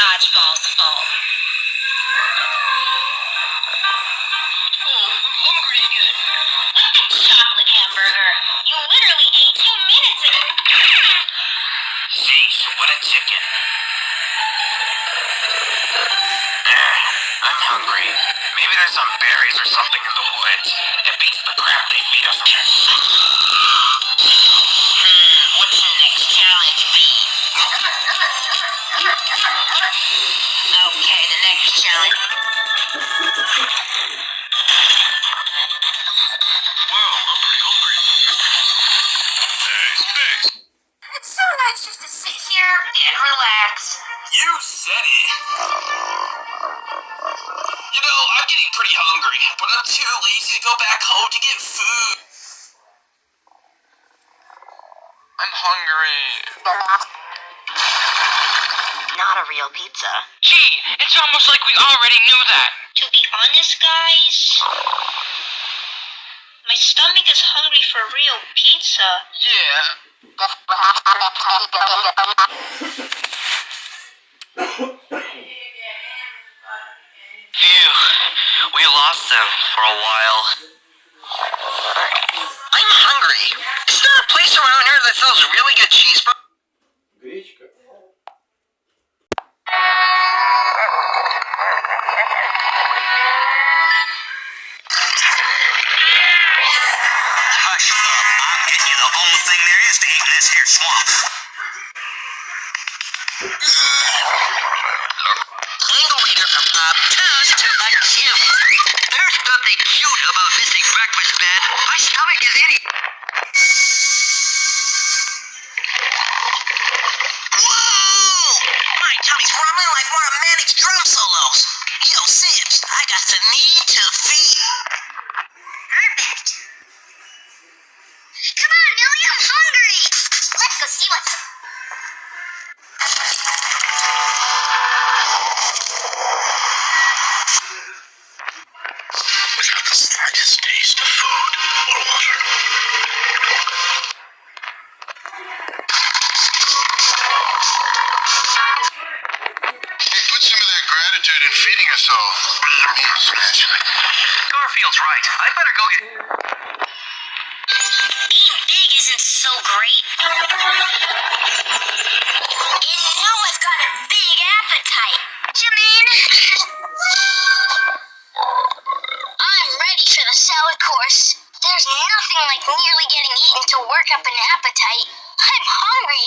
dodgeball's fault. Oh, I'm hungry again. Chocolate hamburger. You literally ate 2 minutes ago. Jeez, what a chicken. I'm hungry. Maybe there's some berries or something in the woods. It beats the crap they feed us. What's the next challenge be? Okay, the next challenge. Wow, hungry. Hey, space. It's so nice just to sit here and relax. You said it. You know, I'm getting pretty hungry, but I'm too lazy to go back home to get food. I'm hungry. Not a real pizza. Gee, it's almost like we already knew that. To be honest, guys, my stomach is hungry for real pizza. Yeah. Phew, we lost them for a while. I'm hungry. Is there a place around here that sells really good cheeseburgers? Гречка. Hush up, I'm getting you the only thing there is to eat in this here swamp. Angle leader of toast to a cute. There's nothing cute about missing breakfast, Ben. My stomach is itchy. Whoa! My tummy's rumbling like one of Manic's drum solos. Yo, Sips, I got the need to feed. Perfect. Come on, Millie, I'm hungry. Let's go see what's... Without the slightest taste of food or water. Hey, put some of that gratitude in feeding us all. Garfield's right. I better go get... Being big isn't so great. And now I've got a big appetite. You mean? I'm ready for the salad course. There's nothing like nearly getting eaten to work up an appetite. I'm hungry.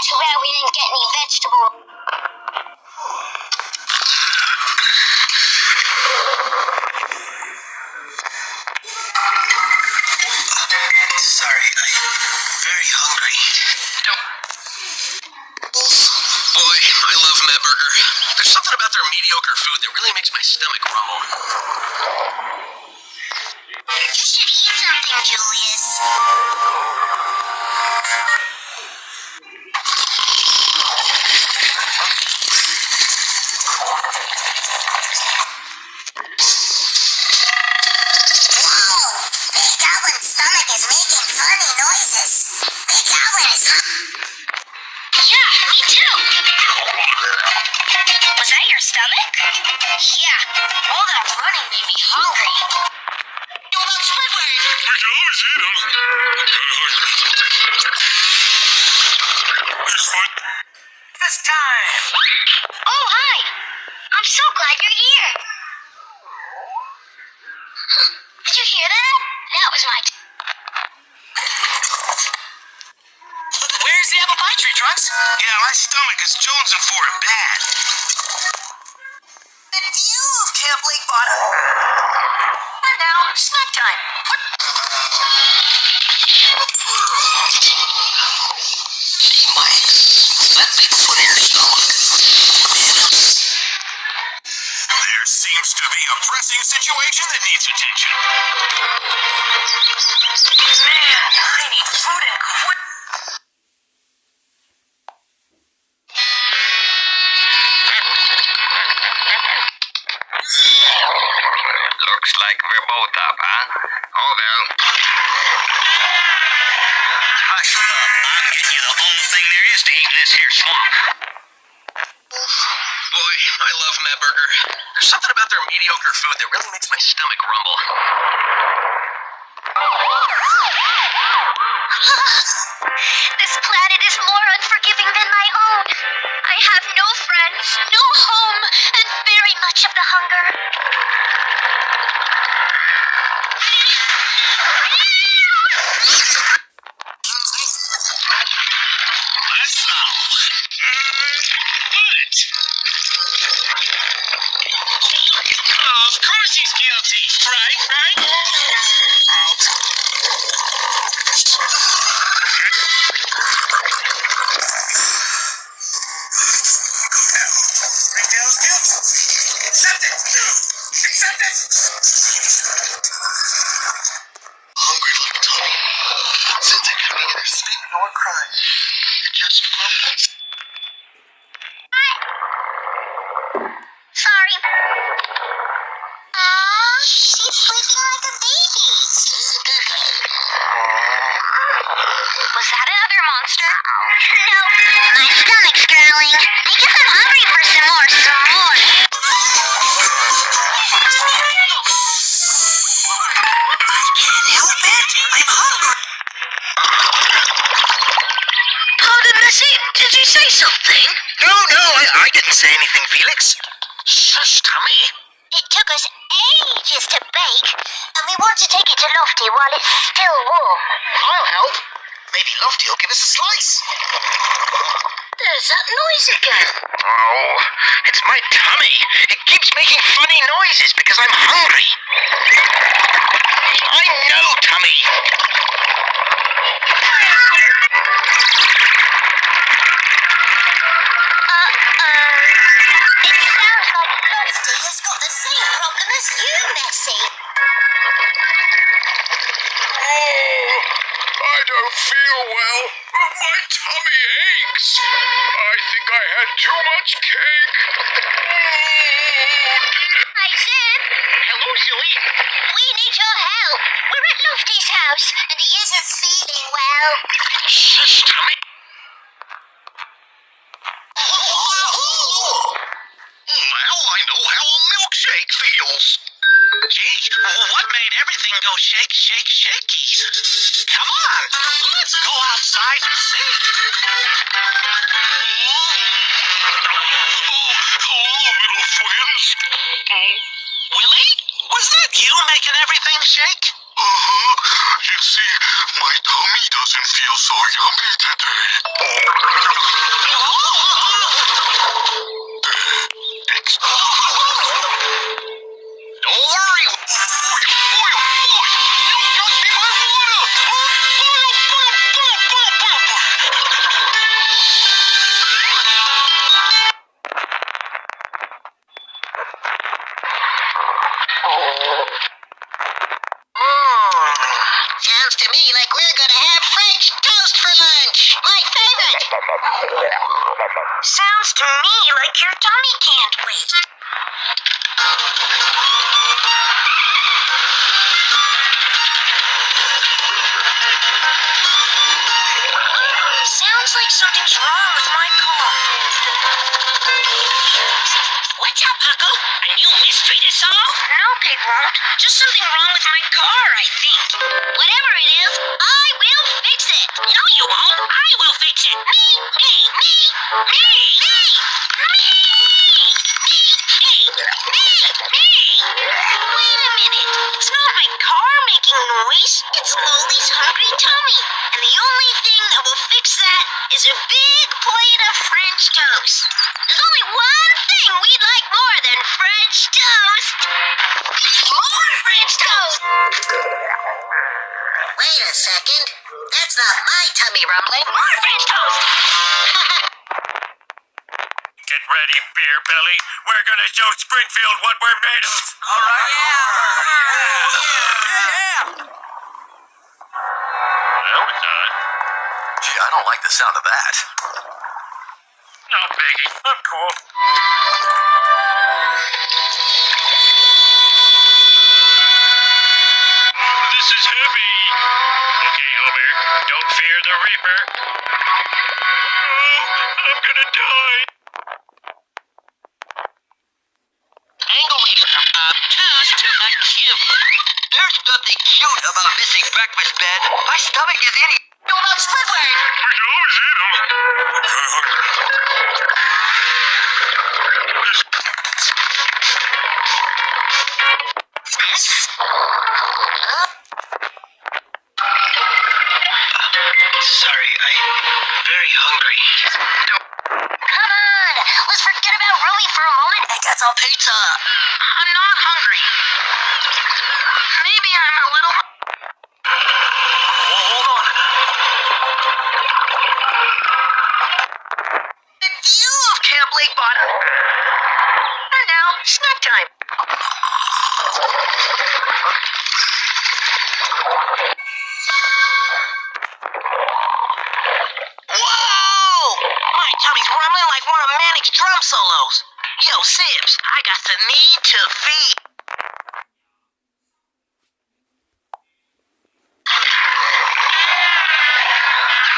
Too bad we didn't get any vegetables. Sorry, I'm very hungry. Boy, I love Mad Burger. There's something about their mediocre food that really makes my stomach rumble. You should eat something, Julius. Whoa! Big Goblin's stomach is making funny noises. Big Goblin is... Yeah, me too. Was that your stomach? Yeah, all that running made me hungry. What about Squidward? We can always eat them. This time. Oh, hi. I'm so glad you're here. Did you hear that? That was my... Where's the apple pie tree, Trunks? Yeah, my stomach is jonesing for it bad. The view of Camp Lake Bottom. And now, snack time. Hey, Mike, that Bigfoot in your stomach. There seems to be a pressing situation that needs attention. Man, I need food and quick. Looks like we're both up, huh? Oh, well. Hush up. I'm getting you the only thing there is to eat in this here swamp. I love Medburger. There's something about their mediocre food that really makes my stomach rumble. This planet is more unforgiving than my own. I have no friends, no home, and very much of the hunger. Let's go. What? Oh, of course he's guilty. Right? Miguel's guilty. Accept it. Accept it. Hungry little Tommy. Since I can neither sleep nor cry. It just flows. Sorry. Aww, she's sleeping like a baby. Was that another monster? No, my stomach's growling. I guess I'm hungry for some more. Can't help it. I'm hungry. Pardon, Missy, did you say something? No, I didn't say anything, Felix. Shush, Tommy. It took us ages to bake, and we want to take it to Lofty while it's still warm. I'll help. Maybe Lofty will give us a slice. There's that noise again. Oh, it's my tummy. It keeps making funny noises because I'm hungry. I know, Tummy. It sounds like Lofty has got the same problem as you, Messi. Oh, I don't feel well. My tummy aches. I think I had too much cake. Hi, Zip. Hello, Zoe. We need your help. We're at Lofty's house, and he isn't feeling well. Shush, Tommy. Well, I know how a milkshake feels. Gee, what made everything go shake, shakies? Come on, let's go outside and see. Oh, hello, little friends. Willie, was that you making everything shake? You see, my tummy doesn't feel so yummy today. Don't worry. You got me my water. Sounds to me like we're gonna have French toast for lunch. My favorite. Sounds to me like your tummy can't wait. Sounds like something's wrong with my car. What's up, Huckle? A new mystery to solve? No, Pigwon't. Just something wrong with my car, I think. Whatever it is, I will fix it. No, you won't. I will fix it. Me. Wait a minute. It's not my car making noise. It's Loli's hungry tummy. And the only thing that will fix that is a big plate of French toast. There's only one thing we'd like more than French toast. More French toast! Wait a second. That's not my tummy rumbling. More French toast! Get ready, beer belly. We're gonna show Springfield what we're made of. All right. That was odd. Gee, I don't like the sound of that. No biggie. I'm cool. This is heavy. Okay, Homer. Don't fear the Reaper. Oh, I'm gonna die. There's nothing cute about missing breakfast, Ben. My stomach is eating. What about Squidward? We can always eat them. I'm kind of hungry. Sorry, I'm very hungry. Come on, let's forget about Rumi for a moment and get some pizza. I'm not hungry. Maybe I'm a little... Hold on. The view of Camp Lake Bottom. And now, snack time. Whoa! My tummy's rumbling like one of Manic's drum solos. Yo, Sibs, I got the need to feed.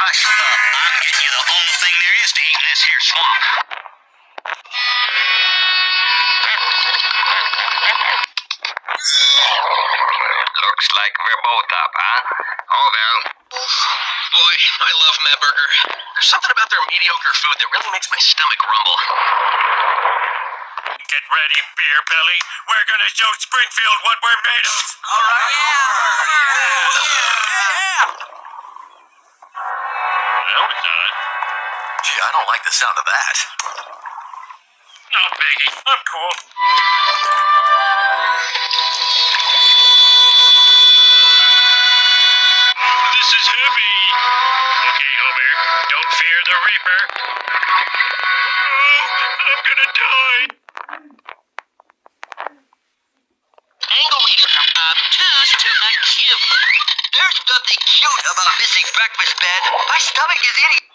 Hush up. I'm getting you the only thing there is to eat in this here swamp. Looks like we're both up, huh? Oh, well. Boy, I love Mad Burger. There's something about their mediocre food that really makes my stomach rumble. Get ready, beer belly. We're gonna show Springfield what we're made of. All right. No, it's not. Gee, I don't like the sound of that. No, Biggie. I'm cool. This is heavy. Okay, Homer. Don't fear the Reaper. Oh, I'm gonna die. Angle two's too cute. There's nothing cute about missing breakfast, Ben. My stomach is eating.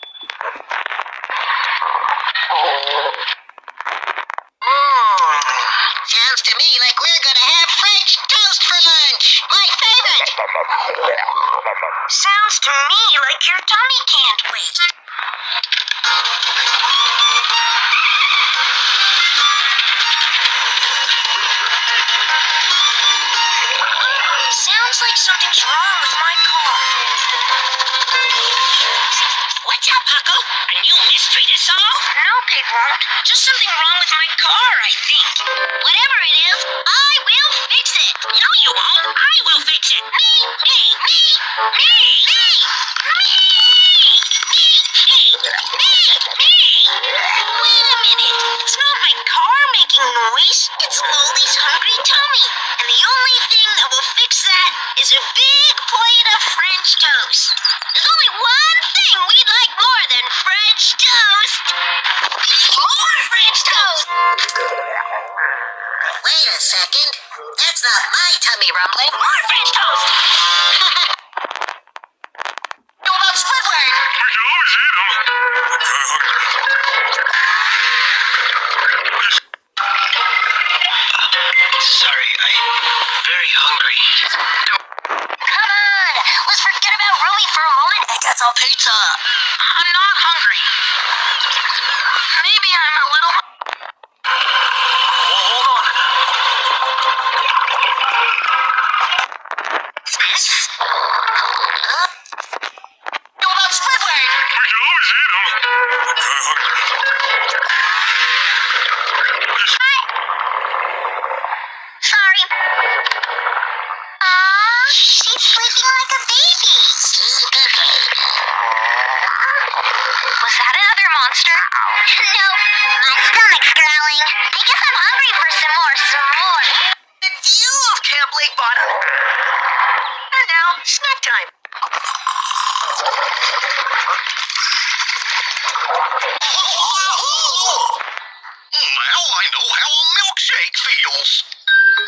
Sounds to me like we're gonna have French toast for lunch. My favorite. Sounds to me like your tummy can't wait. Sounds like something's wrong with my car. What's up, Huckle? A new mystery to solve? No, Pig won't. Just something wrong with my car, I think. Whatever it is, I will fix it. No, you won't. I will fix it. Me. Wait a minute. It's not my car making noise. It's Loli's hungry tummy. And the only thing that will fix that is a big plate of French toast. There's only one thing we'd like more than French toast. More French toast! Wait a second. That's not my tummy rumbling. More French toast! What about Squidward? We can always eat them. I'm kind of hungry. Sorry, I'm very hungry. Come on, let's forget about Rumi for a moment and get some pizza. I'm not hungry. Maybe I'm a little... Hold on. What about Squidward? We can always eat them. I'm kind of hungry. Sorry. She's sleeping like a baby. Was that another monster? No, my stomach's growling. I guess I'm hungry for some more. The view of Camp Lake Bottom. And now, snack time. Now I know how a milkshake feels.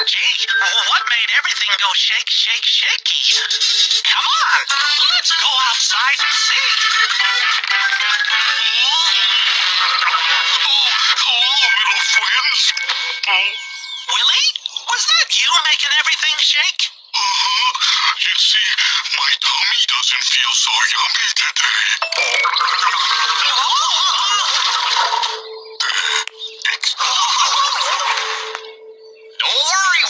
Gee, what made everything go shake, shake, shaky? Come on, let's go outside and see. Oh, hello, little friends. Willie, was that you making everything shake? You see, my tummy doesn't feel so yummy today. Don't worry.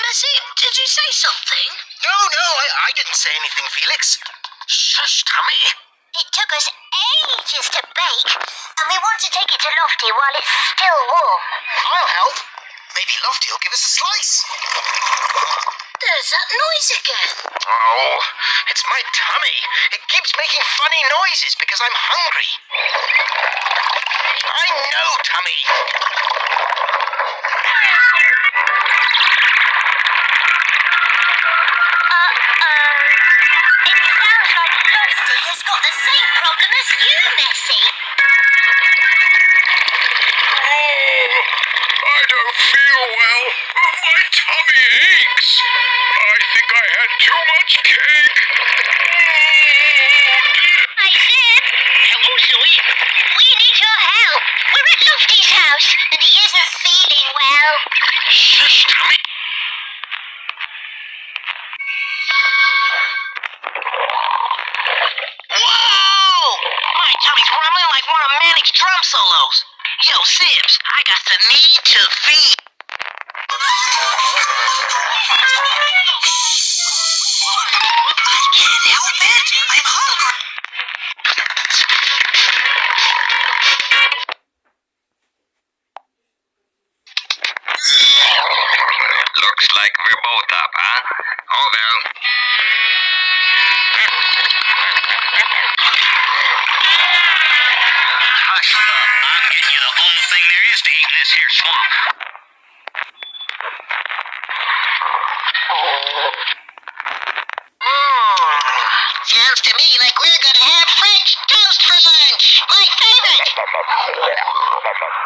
Missy, did you say something? No, I didn't say anything, Felix. Shush, Tommy. It took us ages to bake, and we want to take it to Lofty while it's still warm. I'll help. Maybe Lofty will give us a slice. There's that noise again. Oh, it's my tummy. It keeps making funny noises because I'm hungry. I know, Tummy. It sounds like Lofty has got the same problem as you, Missy. Oh, I don't feel well. My tummy aches. I think I had too much cake. Hi, Sid. Hello, Zoe. We need your help. We're at Lofty's house, and he isn't feeling well. Shush, Tommy. Whoa! My tummy's rumbling like one of Manic's drum solos. Yo, Sibs, I got the need to feed. I can't help it. I'm hungry. Looks like we're both up, huh? Oh well. Hush up. I'm getting you the only thing there is to eat in this here swamp. Sounds to me like we're gonna have French toast for lunch. My favorite.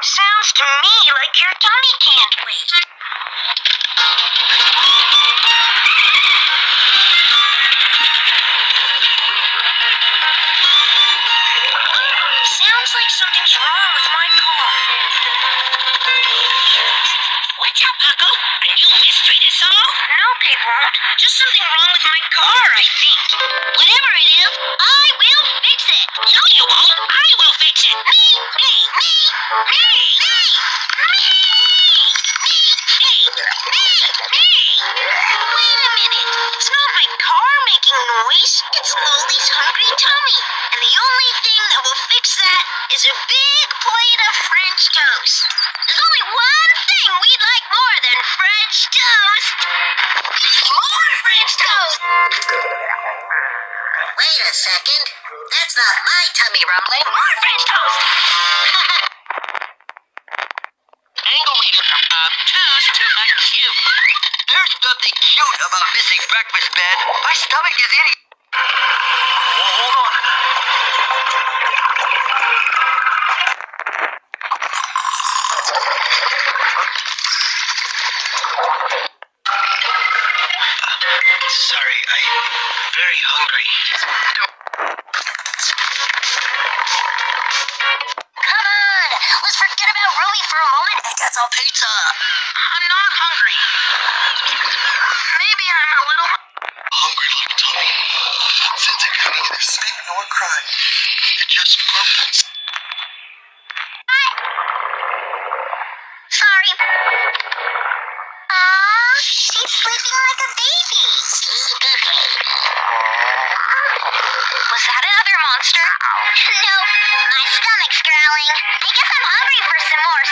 Sounds to me like your tummy can't wait. Sounds like something's wrong with my car. What's up, Uncle? A new mystery to solve? No, Pete, just something wrong with my car, I think. Whatever it is, I will fix it. No, you won't. I will fix it. Me. Wait a minute. It's not my car making noise. It's Loli's hungry tummy. And the only thing that will fix that is a big plate of French toast. There's only one thing we'd like more than French toast. More French toast! Wait a second. That's not my tummy rumbling. More French toast! Angle meter. Two's too much cute. There's nothing cute about missing breakfast, Ben. My stomach is itchy. Hold on. Sorry, I'm very hungry. Come on, let's forget about Ruby for a moment and get some Pizza. I'm not hungry. Maybe I'm a little hungry, little tummy. Since I can't neither speak nor cry, it just broke. Sorry. Aww, she's sleeping like a baby. Was that another monster? No, my stomach's growling. I guess I'm hungry for some more.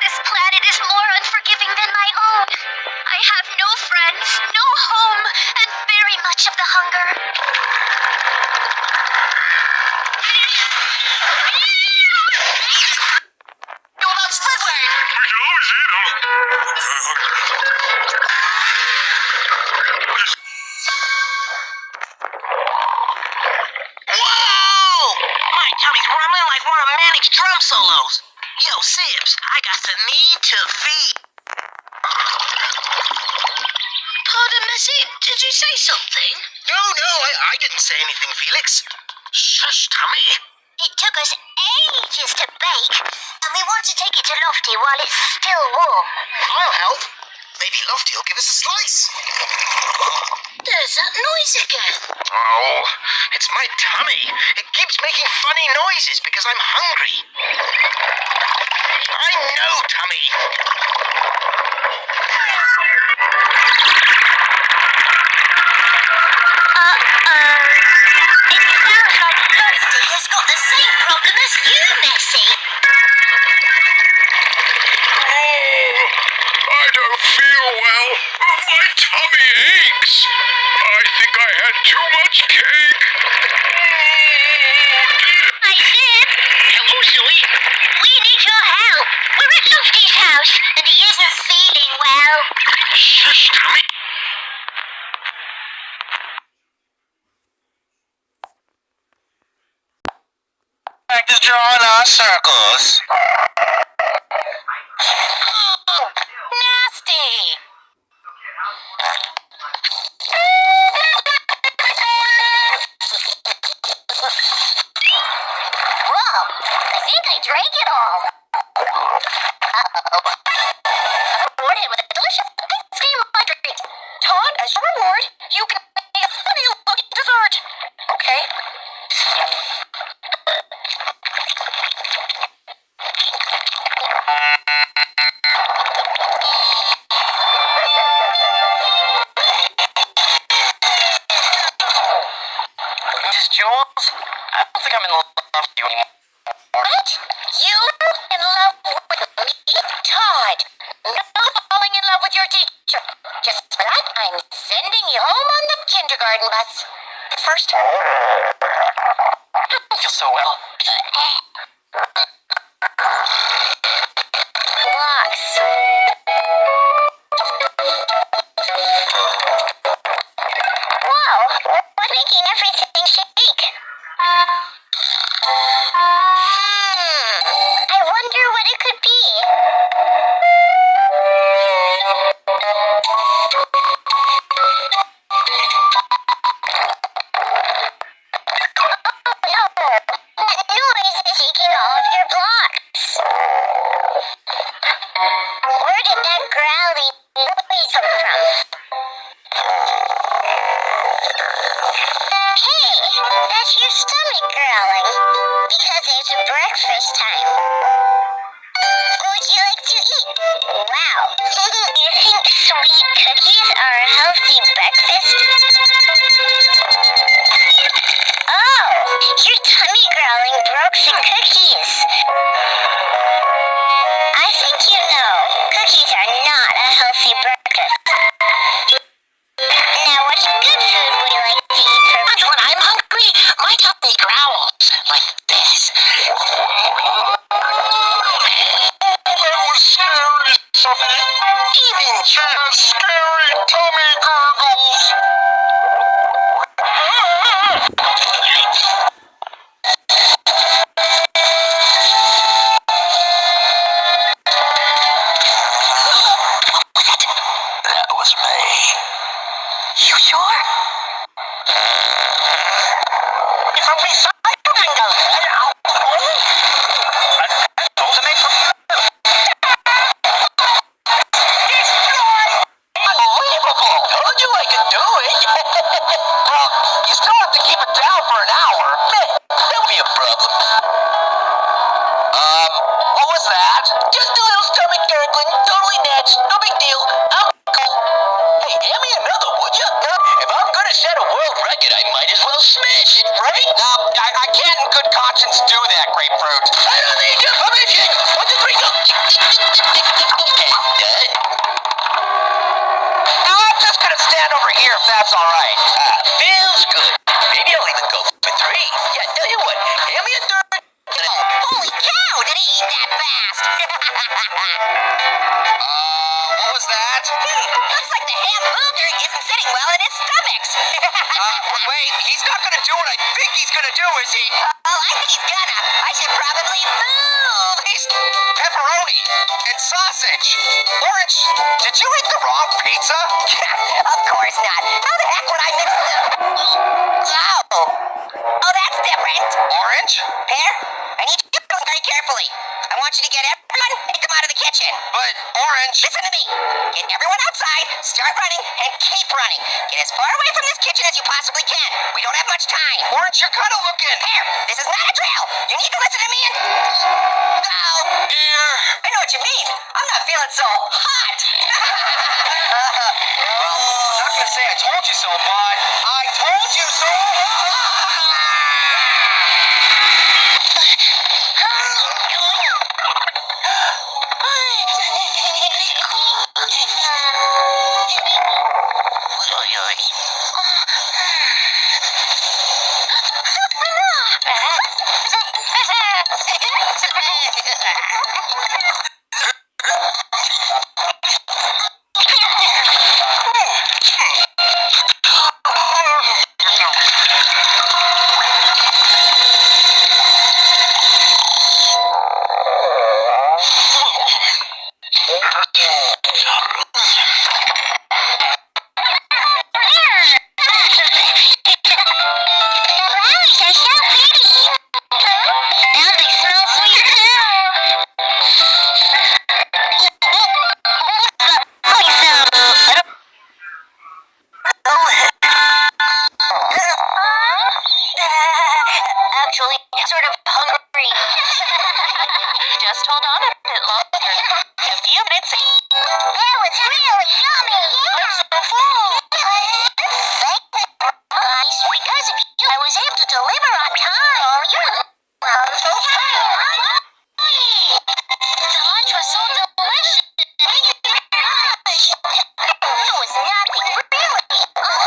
This planet is more unforgiving than my own. I have no friends, no home, and very much of the hunger. Go about Squidward! We can always eat them. Whoa! My tummy's rumbling like one of Manic's drum solos. Yo, Sibs, I got the need to feed. Pardon, Missy, did you say something? No, I didn't say anything, Felix. Shush, Tummy. It took us ages to bake, and we want to take it to Lofty while it's still warm. I'll help. Maybe Lofty will give us a slice. There's that noise again. Oh, it's my tummy. It keeps making funny noises because I'm hungry. I know, Tummy. It sounds like Toasty has got the same problem as you, Nessie. Oh, I don't feel well. My tummy aches. I think I had too much cake. Hi, Zip. Hello, Zoe. We need your help. We're at Lofty's house, and he isn't feeling well. Shush, Tommy. Practice drawing our circles. Nasty. Whoa, I think I drank it all. Uh-oh. Rewarded with a delicious ice cream hydrate. Todd, as your reward, you can make a funny-looking dessert. Okay. Miss Jules, I don't think I'm in love with you anymore. What? You in love with me? Todd, no falling in love with your teacher. Just for that, I'm sending you home on the kindergarten bus. First, I don't feel so well. Blocks. Whoa, what's making everything shake? I wonder what it could be. No, that noise is shaking all of your blocks. Where did that growly noise come from? Hey, that's your stomach growling. Because it's breakfast time. Would you like to eat? Wow. You think sweet cookies are a healthy breakfast? Oh, your tummy growling broke the cookies. I think you know, cookies are not a healthy breakfast. Now, what good food would you like to eat for And when I'm hungry, my tummy growls like this. That was scary, Sophie. Even Just scary tummy gurgles. That was me. You sure? It's a recycling those are made from unbelievable. Told you I could do it. Well, you still have to keep it down for an hour. That'll be a problem. What was that? Just a little stomach gurgling. Totally nuts. No big deal. I'll go. Hey, hand me another, would you? If I'm gonna set a world record, I might as well smash it, right? No, I can't in good conscience do that, Grapefruit. I don't need your permission. 1, 2, 3, go. Now I'm just gonna stand over here if that's all right. Feels good. Maybe I'll even go for 3. Yeah, tell you what, hand me a third. Holy cow, did he eat that fast? What was that? Looks like the hamburger isn't sitting well in his stomachs. Wait, he's not gonna do what I think he's gonna do, is he? Oh, I think he's gonna. I should probably move. He's pepperoni and sausage. Orange, did you eat the wrong pizza? Of course not. How the heck would I mix them? Oh. Oh, that's different. Orange? Pear, I need you to listen very carefully. I want you to get everyone and get them out of the kitchen. But orange. Listen to me. Get everyone outside, start running, and keep running. Get as far away from this kitchen as you possibly can. We don't have much time. Orange, you're kind of looking. Pear, this is not a drill. You need to listen to me and... Go. Here. feeling so hot. Well, I'm not gonna say I told you so, but I told you so. Actually, sort of hungry. Just hold on a bit longer. In a few minutes. That was really yummy. I'm so full. Thanks, guys. Because of you, I was able to deliver on time. Oh, you're welcome. The lunch was so delicious. Thank you very much. It was nothing, really. What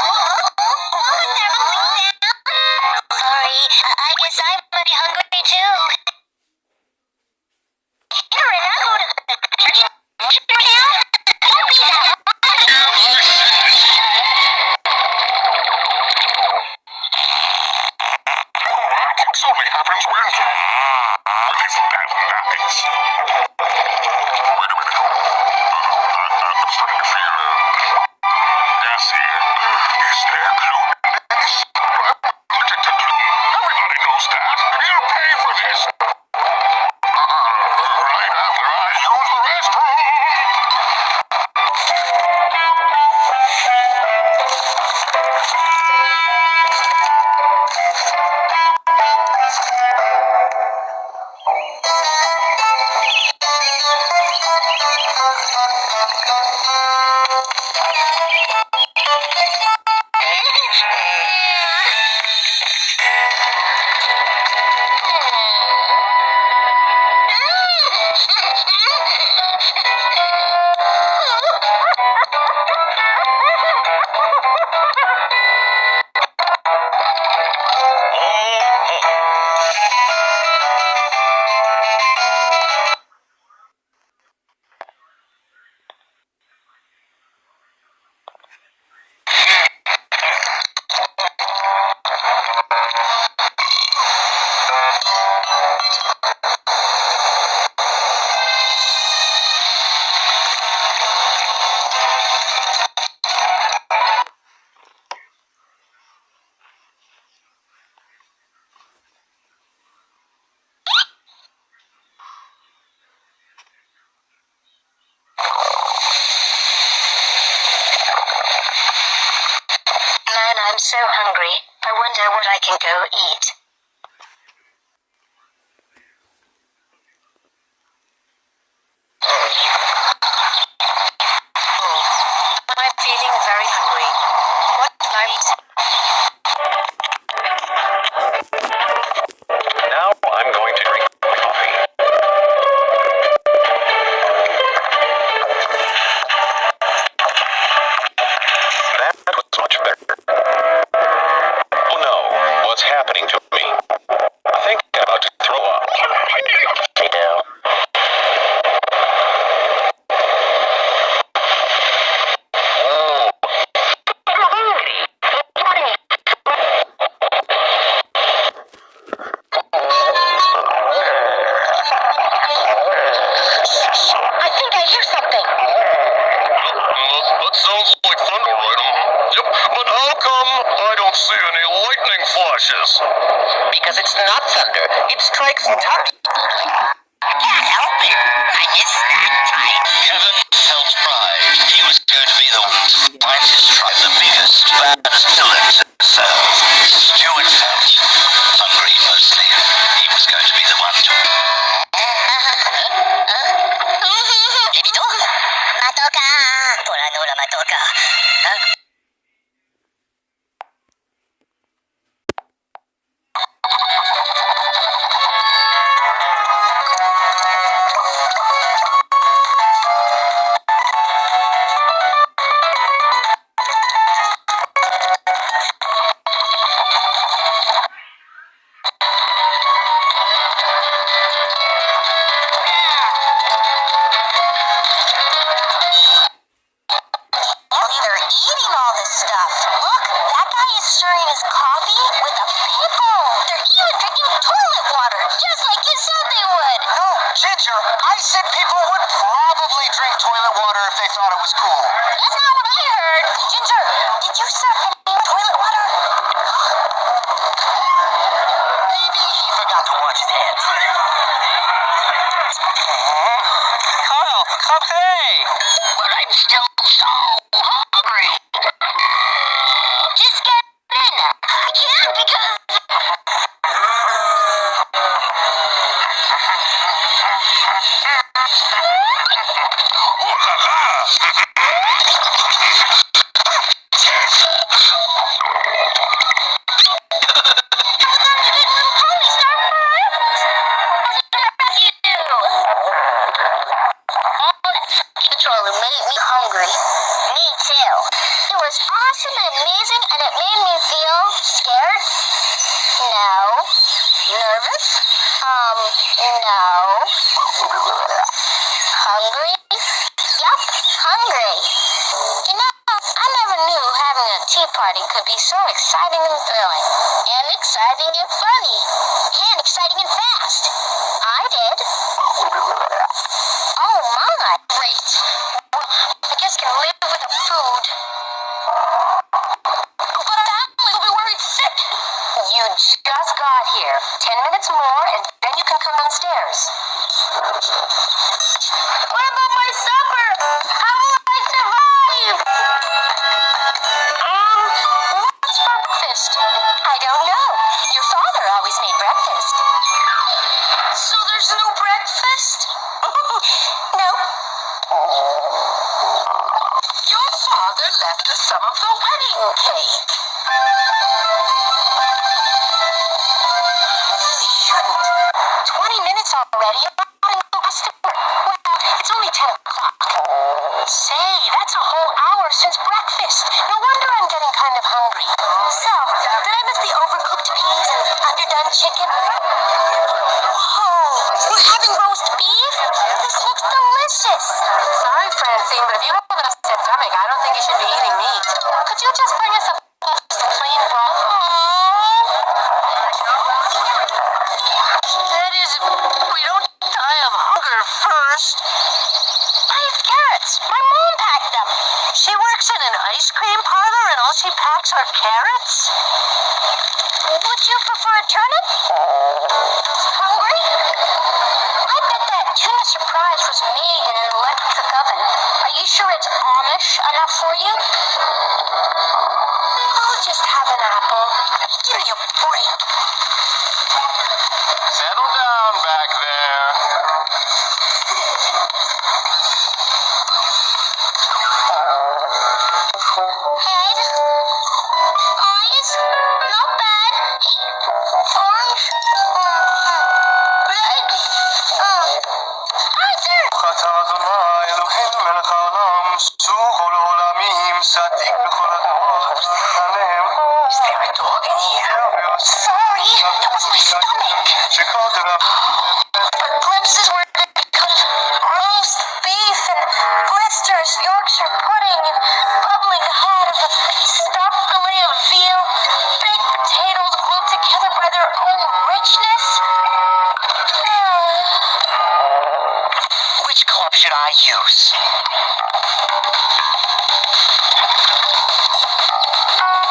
was that rolling sound? Sorry, I guess I might be hungry too. Aaron, I'll go to the church now. Don't be that This only happens when release bad nappings. Wait a minute. I'm starting to feel gassy. Is there glue in this? Everybody knows that. You'll pay for this. Right after I use the restroom. Man, I'm so hungry. I wonder what I can go eat. I'm feeling very hungry. What can I eat? Now I'm going to drink coffee. That was much better. Oh no, what's happening to me? I think I'm about to throw up. Hey now. I think I hear something. That sounds like thunder, right? Yep, but how come I don't see any lightning flashes? Because it's not thunder. It strikes touch. Can't help it. I missed that time. Kevin felt pride. He was going to be the one to find his tribe the biggest, baddest villains himself. Stuart felt hungry mostly. He was going to be the one to... Baby doll. Ginger, I said people would probably drink toilet water if they thought it was cool. That's not what I heard. Ginger, did you serve anyone toilet water? Maybe he forgot to wash his hands. Kyle, come hey! But I'm still so hungry. Just get in. I can't because... Oh la la! Controller made me hungry. Me too. It was awesome and amazing, and it made me feel scared. No. Nervous? No. Hungry? Yup, hungry. You know, I never knew having a tea party could be so exciting and thrilling. And exciting and funny. And exciting and fast. I did. Oh my. Great. Well, I guess I can live with the food. But our family will be worried sick. You just got here. 10 minutes more, and then you can come downstairs. What about my supper? How will I survive? What's for breakfast? I don't know. Your father always made breakfast. So there's no breakfast? No. Your father left us some of the wedding cake. Really shouldn't. 20 minutes already. Well, it's only 10 o'clock. Say, that's a whole hour since breakfast. No wonder I'm getting kind of hungry. So, did I miss the overcooked peas and underdone chicken? Whoa, we're having roast beef? This looks delicious. Sorry, Francine, but if you have an upset stomach, I don't think you should be eating meat. Could you just bring us a plain broth? That is, we don't die of hunger first. I have carrots. My mom packed them. She works in an ice cream parlor and all she packs are carrots? Would you prefer a turnip? Hungry? I bet that tuna surprise was made in an electric oven. Are you sure it's Amish enough for you? I'll just have an apple. Give me a break. Settle down back there. Head. Eyes. Not bad. Arms. Legs. Arthur! خطاز ما الوهیم من خالم سوق العالمیم صدیق بخورد Is there a dog in here? Sorry, that was my stomach. The glimpses were good. Roast beef and blisters, Yorkshire pudding, and bubbling hot of a stuffed fillet of veal, baked potatoes glued together by their own richness. Which club should I use?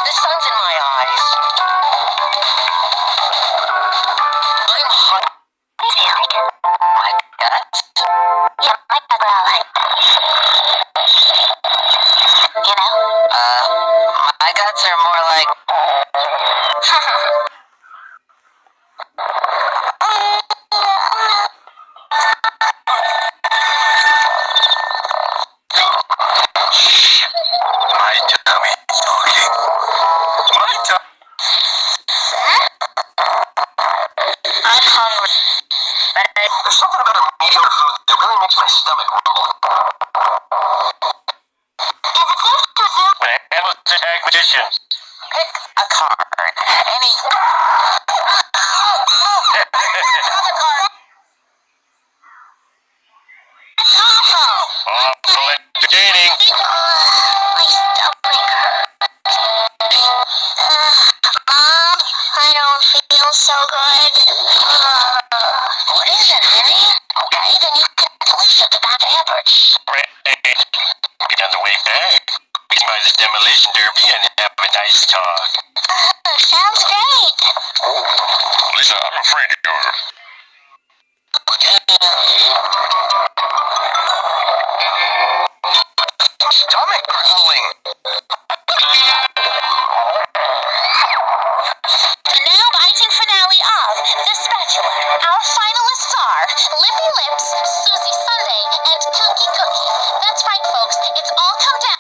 The sun's in my eyes. I'm hungry. My guts. Yeah, I got growling. You know? My guts are more like... My tummy is talking. My tummy. I'm hungry. There's something about a mediocre food that really makes my stomach rumble. Is it safe to assume? Magicians. Pick a card. Any... Awful entertaining. My stomach hurts. Mom, I don't feel so good. What is it, Mary? Okay, nice talk. Sounds great. Lisa, I'm afraid to do it. Stomach growling. The now biting finale of The Spatula. Our finalists are Lippy Lips, Susie Sunday, and Cookie Cookie. That's right, folks. It's all come down.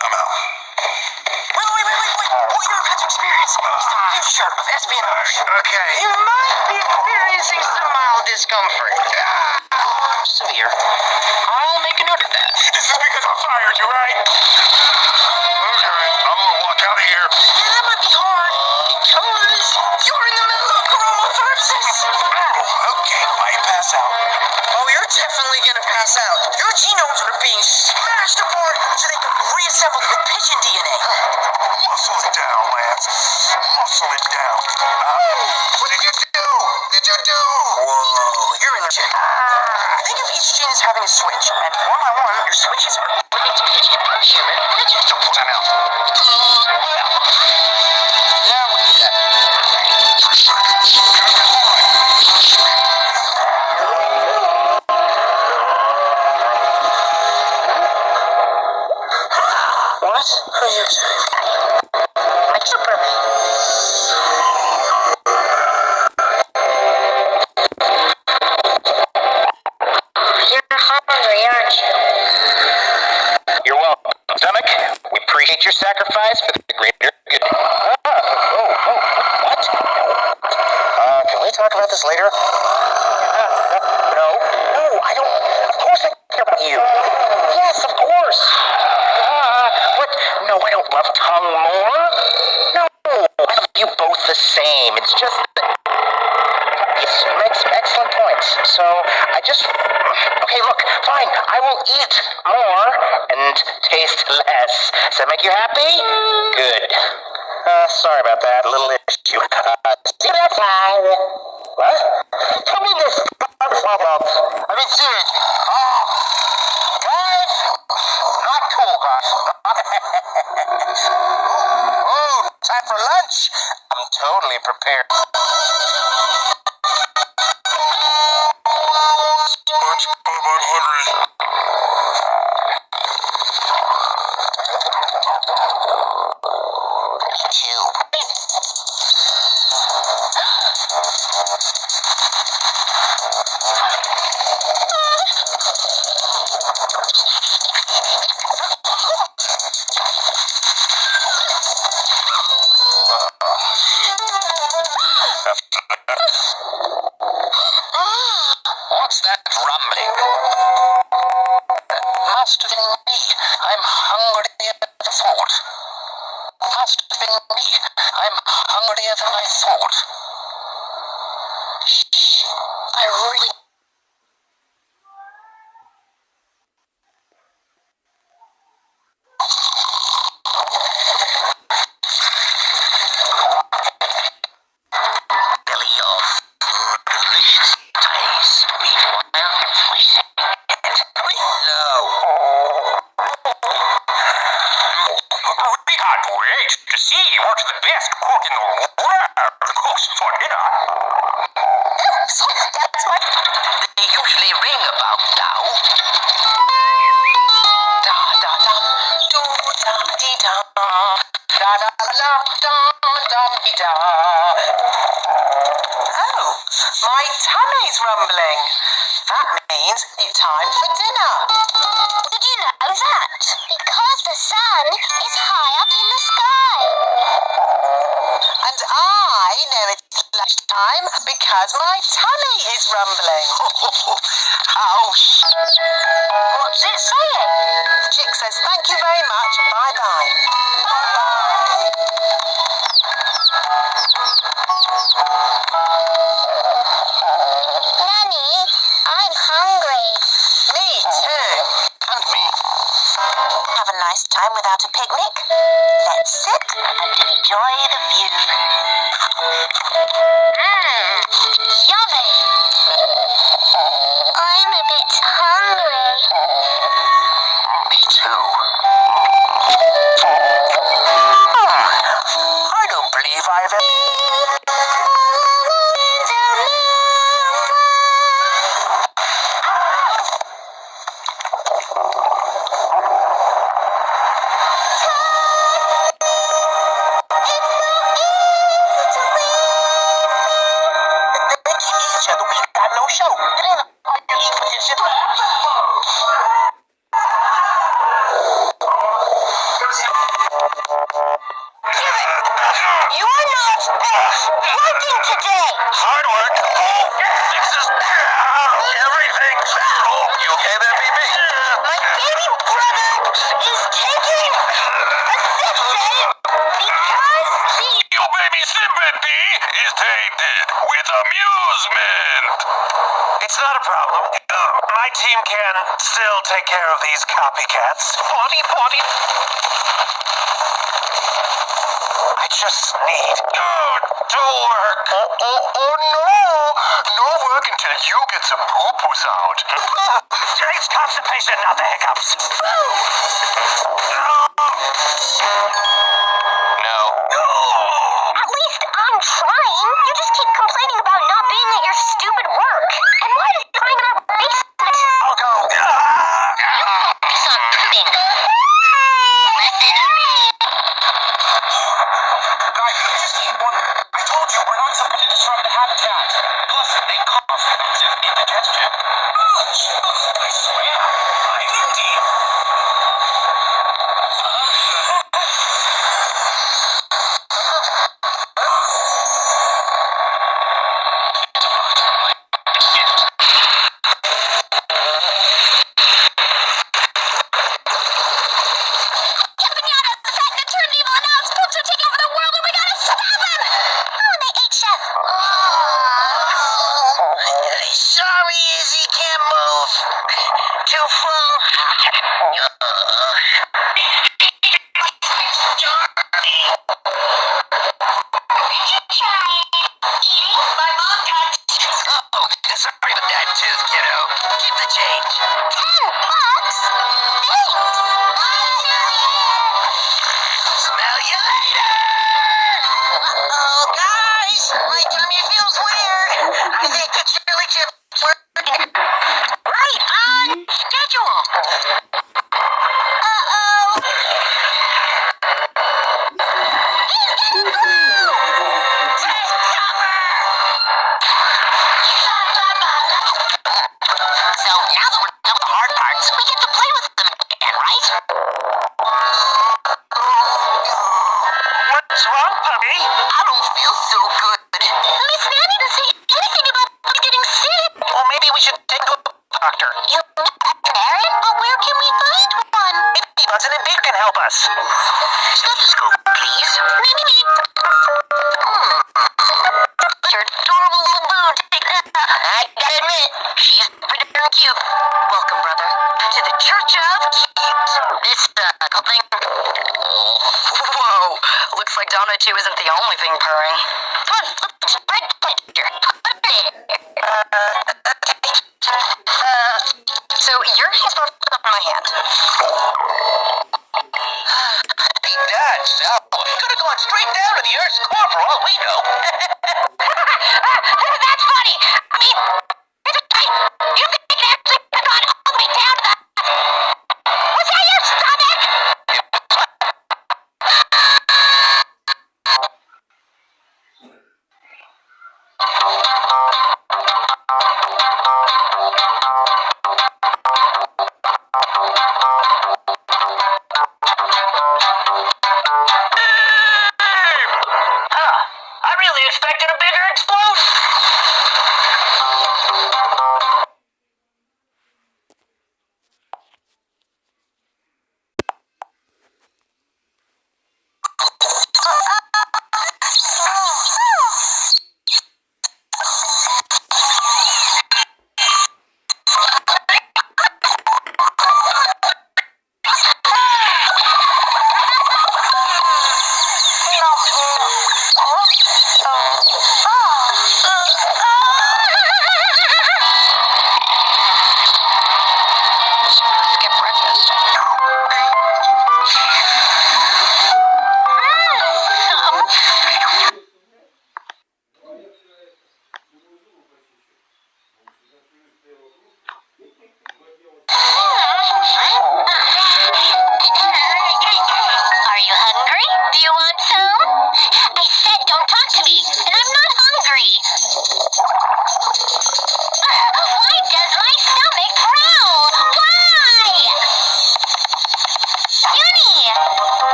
I'm out. Wait. What you're about to experience is the future of espionage. Okay. You might be experiencing some mild discomfort. Severe. I'll make a note of that. This is because I'm fired, you right? Okay, I'm gonna walk out of here. Yeah, that might be hard because you're in the middle of chromotherapsis. Oh, okay, might pass out. Oh, you're definitely gonna pass out. Your genomes are being smashed apart so they can be reassembled with pigeon DNA. Muscle it down, Lance. Muscle it down. Oh, what did you do? Whoa, you're in the gene. Think of each gene as having a switch, and one by one, your switches are flipping to pigeon. Human pigeon. Don't pull that out. Now we'll do that. What are you doing? Like Superman. You're hungry, aren't you? You're welcome, Stomach. We appreciate your sacrifice for the greater good. What? Can we talk about this later? No, I don't. Of course I care about you. Yes, of course. What? No, I don't love Tongue more. No, I love you both the same. It's just that you make some excellent points. So I just. Okay, look, fine. I will eat more and taste less. Does that make you happy? Good. Sorry about that. A little issue. See that time? What? Tell me this. I mean, seriously. Oh, guys, not cool, guys. Oh, time for lunch. I'm totally prepared. SpongeBob, I'm hungry. Cube. What's that rumbling? Must have been me. I'm hungrier than I thought. Must have been me. I'm hungrier than I thought. Shh. I really... Belly of delicious taste. Meanwhile, we say no. We can't wait to see what the best cook in the world cooks for dinner. That's what they usually ring about now. Da da da, do da dee da, da da da da da dee da. Oh, my tummy's rumbling. That means it's time for dinner. Did you know that? Because the sun is high up in the sky. And I know it's lunchtime because my tummy is rumbling. How? What's it saying? Chick says thank you very much and bye-bye. Nanny, I'm hungry. Me too. And me. Have a nice time without a picnic? Let's sit and enjoy the view. Yummy. I'm a bit hungry. if I've ever... They keep each other. We got no show. It ain't like you eat shit. You are not working today. Hard work. Fixes. Everything's. You okay there, BB? My baby brother is taking a sick day because he... Your baby sympathy is tainted with amusement. It's not a problem. My team can still take care of these copycats. Potty. I just need to work. Oh no! No work until you get some poo-poos out. It's constipation, not the hiccups. No. At least I'm trying. You just keep complaining about not being at your stupid work. And why is it crying in our basement? I'll go. Focus on pooping. Listen to me. Guys, just keep one. I told you, we're not supposed to disrupt the habitat. Plus, they cause massive indigestion. I swear, I indeed. Sorry, Izzy, can't move. Too full. My mom touched. Oh, sorry about that tooth, kiddo. Keep the change. $10? Thanks. Smell you later. Uh-oh, guys. My tummy feels weird. I think the chili chips were right on schedule. Uh-oh. He's getting blue. Take cover. So now that we're done with the hard parts, we get to play with them again, right? What's wrong, puppy? I don't feel so good. Miss Nanny didn't say anything about us getting sick. Well, maybe we should take to a doctor. You met a parent? But where can we find one? Maybe Hudson and Dave can help us. Stethoscope, please. Your adorable little boo. Take that. I gotta admit, she's pretty darn cute. Welcome, brother, to the Church of Cute. This, thing. Whoa. Looks like Donna 2 isn't the only thing purring. Come on, let's spread pleasure. So your hand's both up in my hand. Hey, Dad, no. Could have gone straight down to the Earth's core for all we know. That's funny. I mean, you think it actually could have gone all the way down to the... Was that your stomach? I really expected a bigger explosion.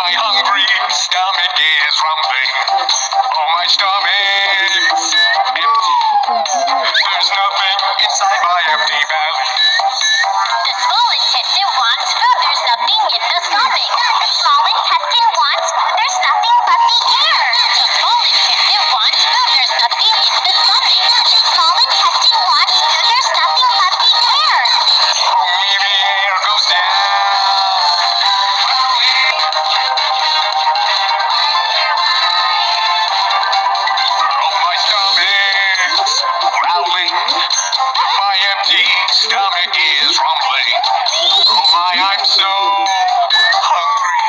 My hungry stomach is rumbling. Oh, my stomach's empty. There's nothing inside my empty belly. The small intestine wants food. There's nothing in the stomach. The small intestine wants food. There's nothing but the air. The small intestine wants food. There's nothing in the stomach. The small intestine wants food. There's nothing but the air. Only the air goes down. Oh, my stomach's growling. My empty stomach is rumbling. Oh, I'm so hungry.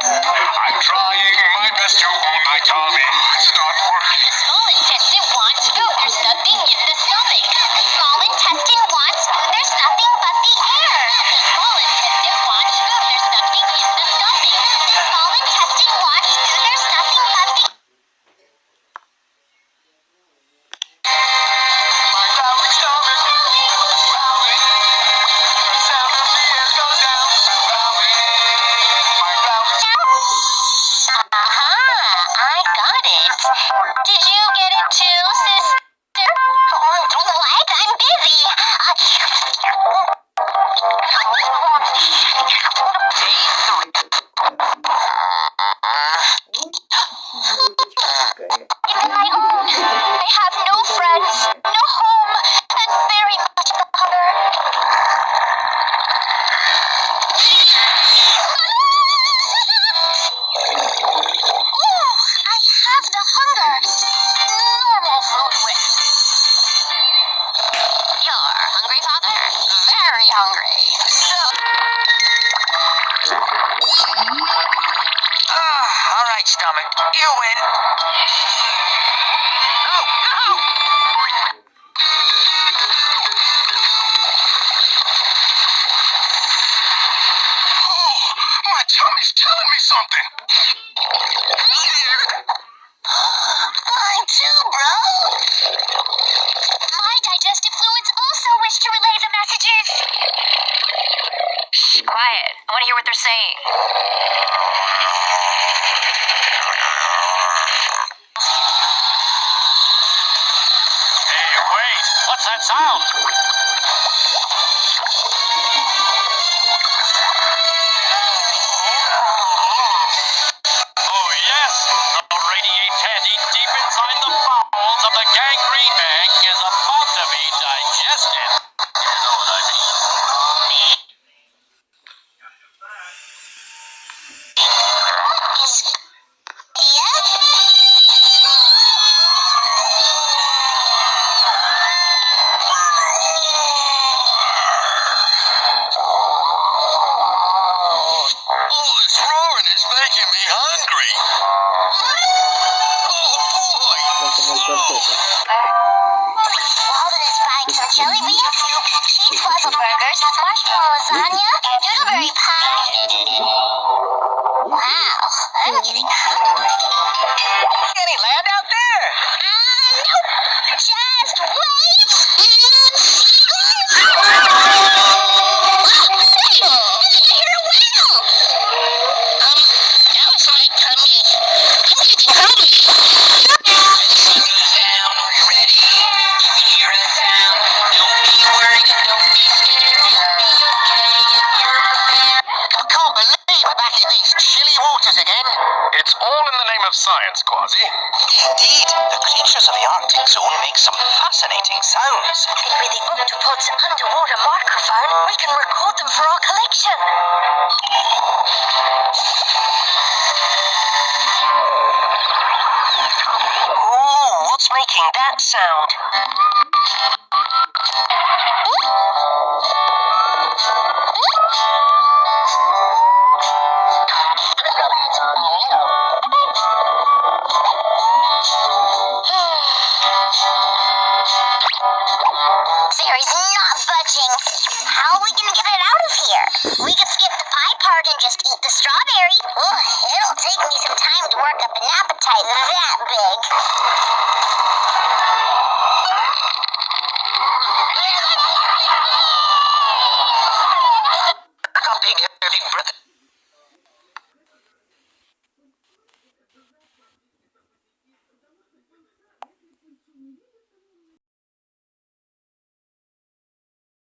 I'm trying my best to hold my tummy. It's not working. The small intestine wants food. There's nothing in the stomach. The small intestine wants food. There's nothing but the air. The small intestine wants food. There's nothing in the stomach. The small intestine wants food. There's nothing but the My growling stomach growling. The sound of the air goes down. Growling. My growling. I got it. Did you get it too, sister? What? I'm busy. I'm my own. I have no friends, no home, and very much hunger. Oh, I have the hunger. Normal food with. You're hungry, Father? Very hungry. So. All right, stomach. You win. No, no. Oh, my tummy's telling me something. Mine too, bro. My digestive fluids also wish to relay the messages. Shh, quiet. I want to hear what they're saying. Hey, wait. What's that sound? Oh, yes. The radiate candy deep inside the bowels of the gangrene bag is about to be digested. You know what I mean. All this roaring is making me hungry. Oh, boy. Walden is buying some jelly beans, cheese puzzle burgers, marshmallow lasagna, noodleberry pie. Wow, I'm getting hungry. Any land out there? Nope. Just wait and see. That was my tummy. I'm getting hungry. I can't believe we're back in these chilly waters again. It's all in the name of science, Quasi. Indeed, the creatures of the Arctic zone make some fascinating sounds. And with the Octopod's underwater microphone, we can record them for our collection. Ooh, what's making that sound? Zery's not budging. How are we gonna get it out of here? We could skip the pie part and just eat the strawberry. It'll take me some time to work up an appetite that big. A big, heavy breath.